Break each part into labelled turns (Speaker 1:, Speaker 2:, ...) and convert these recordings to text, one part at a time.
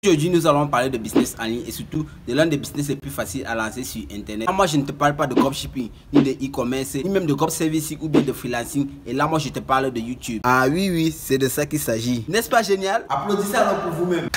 Speaker 1: Aujourd'hui, nous allons parler de business en ligne et surtout de l'un des business les plus faciles à lancer sur Internet. Là, moi, je ne te parle pas de dropshipping, ni de e-commerce, ni même de drop service ou bien de freelancing. Et là, moi, je te parle de YouTube. Ah oui, c'est de ça qu'il s'agit. N'est-ce pas génial? Applaudissez alors pour vous-même.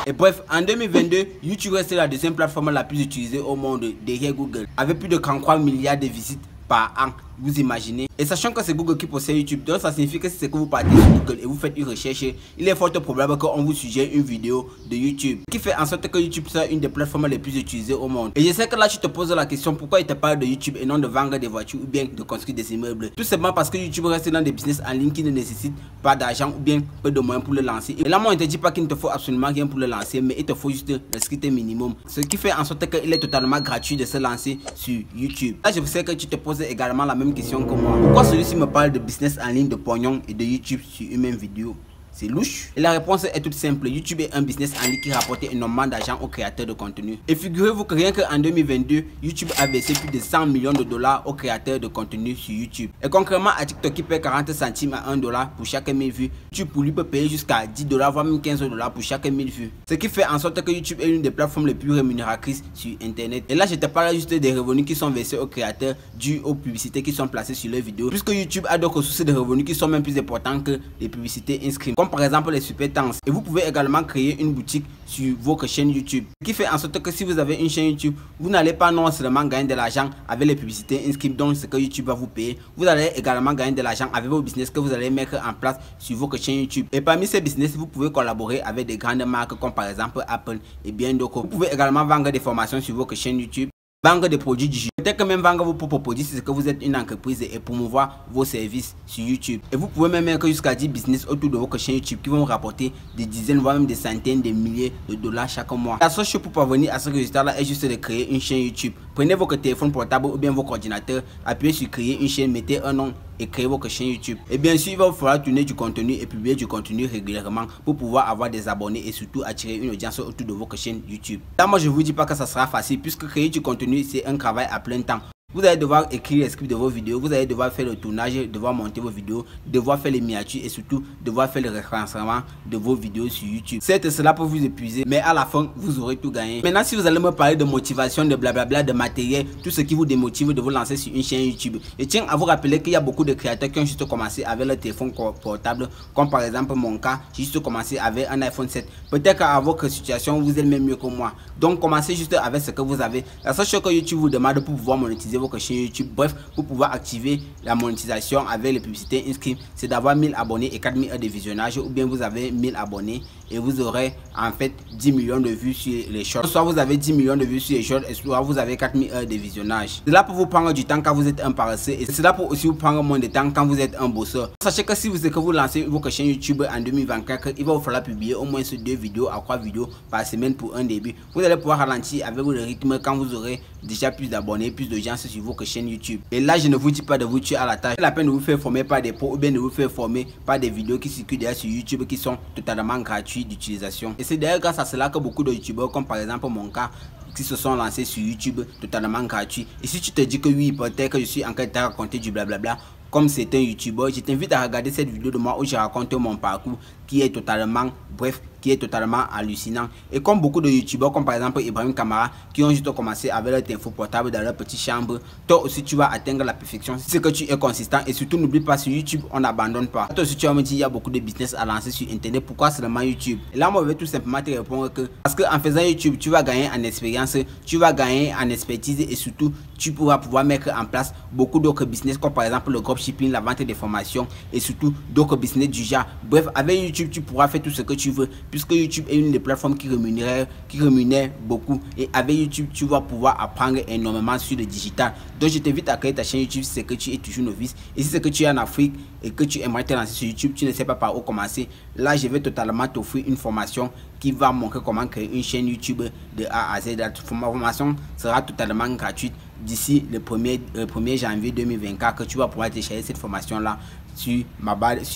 Speaker 1: Et bref, en 2022, YouTube reste la deuxième plateforme la plus utilisée au monde derrière Google, avec plus de 43 milliards de visites par an, vous imaginez. Et sachant que c'est Google qui possède YouTube, donc ça signifie que si c'est que vous partez sur Google et vous faites une recherche, il est fort probable qu'on vous suggère une vidéo de YouTube, qui fait en sorte que YouTube soit une des plateformes les plus utilisées au monde. Et je sais que là tu te poses la question, pourquoi il te parle de YouTube et non de vendre des voitures ou bien de construire des immeubles? Tout simplement parce que YouTube reste dans des business en ligne qui ne nécessitent pas d'argent ou bien peu de moyens pour le lancer. Et là moi on ne te dit pas qu'il ne te faut absolument rien pour le lancer, mais il te faut juste le strict minimum, ce qui fait en sorte qu'il est totalement gratuit de se lancer sur YouTube. Là je sais que tu te poses également la même question que moi. Pourquoi celui-ci me parle de business en ligne, de pognon et de YouTube sur une même vidéo? C'est louche. Et la réponse est toute simple. YouTube est un business en ligne qui rapporte énormément d'argent aux créateurs de contenu. Et figurez-vous que rien qu'en 2022, YouTube a versé plus de 100 millions de dollars aux créateurs de contenu sur YouTube. Et concrètement, à TikTok qui paie 40 centimes à 1 dollar pour chaque 1000 vues, YouTube pour lui peut payer jusqu'à 10 dollars, voire même 15 dollars pour chaque 1000 vues. Ce qui fait en sorte que YouTube est l'une des plateformes les plus rémunératrices sur Internet. Et là, je te parle juste des revenus qui sont versés aux créateurs dus aux publicités qui sont placées sur leurs vidéos. Puisque YouTube a d'autres sources de revenus qui sont même plus importantes que les publicités inscrites, comme par exemple les super thanks. Et vous pouvez également créer une boutique sur votre chaîne YouTube, ce qui fait en sorte que si vous avez une chaîne YouTube, vous n'allez pas non seulement gagner de l'argent avec les publicités inscrites, donc ce que YouTube va vous payer, vous allez également gagner de l'argent avec vos business que vous allez mettre en place sur votre chaîne YouTube. Et parmi ces business, vous pouvez collaborer avec des grandes marques comme par exemple Apple et bien d'autres. Vous pouvez également vendre des formations sur votre chaîne YouTube, vendre des produits digitaux, peut-être que même vendre vos propres produits si c'est que vous êtes une entreprise et promouvoir vos services sur YouTube. Et vous pouvez même mettre jusqu'à 10 business autour de votre chaîne YouTube qui vont vous rapporter des dizaines, voire même des centaines de milliers de dollars chaque mois. La seule chose pour parvenir à ce résultat là est juste de créer une chaîne YouTube. Prenez votre téléphone portable ou bien votre ordinateur, appuyez sur créer une chaîne, mettez un nom et créez votre chaîne YouTube. Et bien sûr, il va vous falloir tourner du contenu et publier du contenu régulièrement pour pouvoir avoir des abonnés et surtout attirer une audience autour de votre chaîne YouTube. Là, moi, je vous dis pas que ça sera facile puisque créer du contenu, c'est un travail à plein temps. Vous allez devoir écrire les scripts de vos vidéos, vous allez devoir faire le tournage, devoir monter vos vidéos, devoir faire les miniatures et surtout devoir faire le référencement de vos vidéos sur YouTube. Certes, cela peut vous épuiser, mais à la fin, vous aurez tout gagné. Maintenant, si vous allez me parler de motivation, de blablabla, de matériel, tout ce qui vous démotive de vous lancer sur une chaîne YouTube, je tiens à vous rappeler qu'il y a beaucoup de créateurs qui ont juste commencé avec leur téléphone portable, comme par exemple mon cas, j'ai juste commencé avec un iPhone 7. Peut-être qu'à votre situation, vous êtes même mieux que moi. Donc, commencez juste avec ce que vous avez. La seule chose que YouTube vous demande pour pouvoir monétiser votre chaîne YouTube, bref, pour pouvoir activer la monétisation avec les publicités inscrites, c'est d'avoir 1000 abonnés et 4000 heures de visionnage, ou bien vous avez 1000 abonnés et vous aurez en fait 10 millions de vues sur les shorts. Soit vous avez 10 millions de vues sur les shorts et soit vous avez 4000 heures de visionnage. Cela peut vous prendre du temps quand vous êtes un paresseux et cela peut aussi vous prendre moins de temps quand vous êtes un bosseur. Sachez que si vous lancez votre chaîne YouTube en 2024, il va vous falloir publier au moins 2 vidéos à 3 vidéos par semaine pour un début. Vous allez pouvoir ralentir avec le rythme quand vous aurez déjà plus d'abonnés, plus de gens sur votre chaîne YouTube. Et là, je ne vous dis pas de vous tuer à la tâche. C'est la peine de vous faire former par des pros ou bien de vous faire former par des vidéos qui circulent d'ailleurs sur YouTube qui sont totalement gratuites d'utilisation. Et c'est d'ailleurs grâce à cela que beaucoup de youtubeurs, comme par exemple mon cas, qui se sont lancés sur YouTube totalement gratuit. Et si tu te dis que oui, peut-être que je suis en train de te raconter du blablabla, comme c'est un youtubeur, je t'invite à regarder cette vidéo de moi où je raconte mon parcours qui est totalement, bref, qui est totalement hallucinant. Et comme beaucoup de youtubeurs, comme par exemple Ibrahim Kamara, qui ont juste commencé avec leur téléphone portable dans leur petite chambre, toi aussi tu vas atteindre la perfection si c'est que tu es consistant. Et surtout n'oublie pas, sur YouTube on n'abandonne pas. Toi aussi tu vas me dire il y a beaucoup de business à lancer sur internet, pourquoi seulement YouTube? Et là moi je vais tout simplement te répondre que parce qu'en faisant YouTube tu vas gagner en expérience, tu vas gagner en expertise et surtout tu pourras pouvoir mettre en place beaucoup d'autres business comme par exemple le dropshipping, la vente des formations et surtout d'autres business du genre. Bref, avec YouTube tu pourras faire tout ce que tu veux puisque YouTube est une des plateformes qui rémunère beaucoup. Et avec YouTube tu vas pouvoir apprendre énormément sur le digital. Donc je t'invite à créer ta chaîne YouTube si c'est que tu es toujours novice. Et si c'est que tu es en Afrique et que tu aimerais te lancer sur YouTube, tu ne sais pas par où commencer, là je vais totalement t'offrir une formation qui va montrer comment créer une chaîne YouTube de A à Z. La formation sera totalement gratuite d'ici le 1er janvier 2024 que tu vas pouvoir télécharger cette formation là sur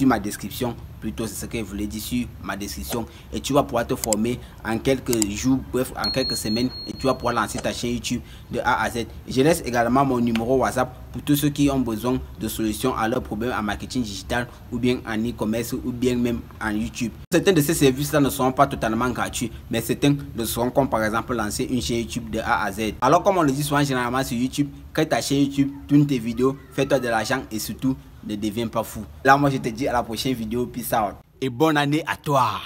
Speaker 1: ma description. Plutôt, c'est ce que je voulais dire sur ma description. Et tu vas pouvoir te former en quelques jours, bref, en quelques semaines. Et tu vas pouvoir lancer ta chaîne YouTube de A à Z. Je laisse également mon numéro WhatsApp pour tous ceux qui ont besoin de solutions à leurs problèmes en marketing digital ou bien en e-commerce ou bien même en YouTube. Certains de ces services-là ne seront pas totalement gratuits, mais certains le seront, comme par exemple lancer une chaîne YouTube de A à Z. Alors comme on le dit souvent généralement sur YouTube, crée ta chaîne YouTube, tourne tes vidéos, fais-toi de l'argent et surtout ne deviens pas fou. Là moi je te dis à la prochaine vidéo, peace out et bonne année à toi.